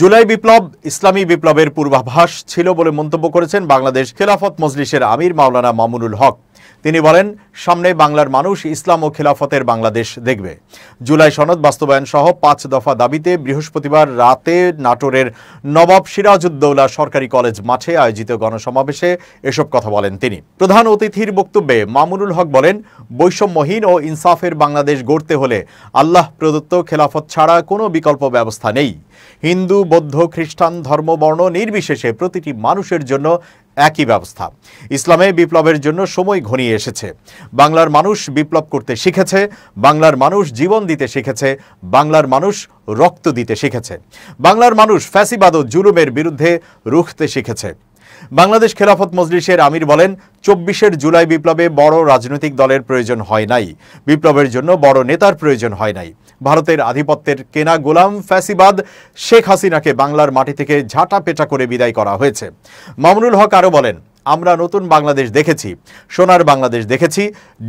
জুলাই বিপ্লব ইসলামী বিপ্লবের পূর্বাভাস ছিল বলে মন্তব্য করেছেন বাংলাদেশ খেলাফত মজলিসের আমির মাওলানা মামুনুল হক। তিনি বলেন, সামনে বাংলার মানুষ ইসলাম ও খেলাফতের বাংলাদেশ দেখবে। জুলাই সনদ বাস্তবায়ন সহ ৫ দফা দাবিতে বৃহস্পতিবার রাতে নাটোরের নবাব সিরাজউদ্দৌলা সরকারি কলেজ মাঠে আয়োজিত গণসমাবেশে এসব কথা বলেন তিনি। প্রধান অতিথির বক্তব্যে মামুনুল হক বলেন, বৈষম্যহীন ও ইনসাফের বাংলাদেশ গড়তে হলে আল্লাহ প্রদত্ত খেলাফত ছাড়া কোনো বিকল্প ব্যবস্থা নেই। হিন্দু, বৌদ্ধ, খ্রিস্টান ধর্মবর্ণ নির্বিশেষে প্রতিটি মানুষের জন্য একই ব্যবস্থা। ইসলামে বিপ্লবের জন্য সময় ঘনিয়ে এসেছে। বাংলার মানুষ বিপ্লব করতে শিখেছে, বাংলার মানুষ জীবন দিতে শিখেছে, বাংলার মানুষ রক্ত দিতে শিখেছে, বাংলার মানুষ ফ্যাসিবাদ ও জুলুমের বিরুদ্ধে রুখতে শিখেছে। বাংলাদেশ খেলাফত মজলিসের আমির বলেন, ২৪ জুলাই বিপ্লবে বড় রাজনৈতিক দলের প্রয়োজন হয় নাই, বিপ্লবের জন্য বড় নেতার প্রয়োজন হয় নাই। ভারতের আধিপত্যের কেনা গোলাম ফ্যাসিবাদ শেখ হাসিনাকে বাংলার মাটি থেকে ঝাঁটা পেটা করে বিদায় করা হয়েছে। মামুনুল হক আরও বলেন, আমরা নতুন বাংলাদেশ দেখেছি, সোনার বাংলাদেশ দেখেছি,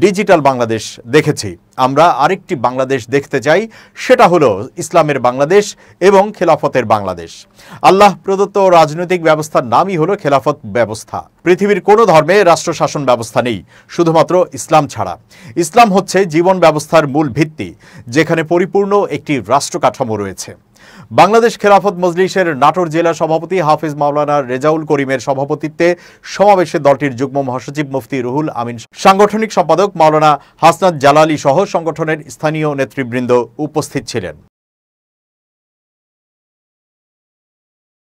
ডিজিটাল বাংলাদেশ দেখেছি। আমরা আরেকটি বাংলাদেশ দেখতে চাই, সেটা হলো ইসলামের বাংলাদেশ এবং খেলাফতের বাংলাদেশ। আল্লাহ প্রদত্ত রাজনৈতিক ব্যবস্থার নামই হলো খেলাফত ব্যবস্থা। পৃথিবীর কোনো ধর্মে রাষ্ট্র শাসন ব্যবস্থা নেই, শুধুমাত্র ইসলাম ছাড়া। ইসলাম হচ্ছে জীবন ব্যবস্থার মূল ভিত্তি, যেখানে পরিপূর্ণ একটি রাষ্ট্র কাঠামো রয়েছে। বাংলাদেশ খেলাফত মজলিসের নাটোর জেলা সভাপতি হাফিজ মাওলানা রেজাউল করিমের সভাপতিত্বে সমাবেশে দলটির যুগ্ম মহাসচিব মুফতি রুহুল আমিন, সাংগঠনিক সম্পাদক মাওলানা হাসনাত জালালী সহ সংগঠনের স্থানীয় নেতৃবৃন্দ উপস্থিত ছিলেন।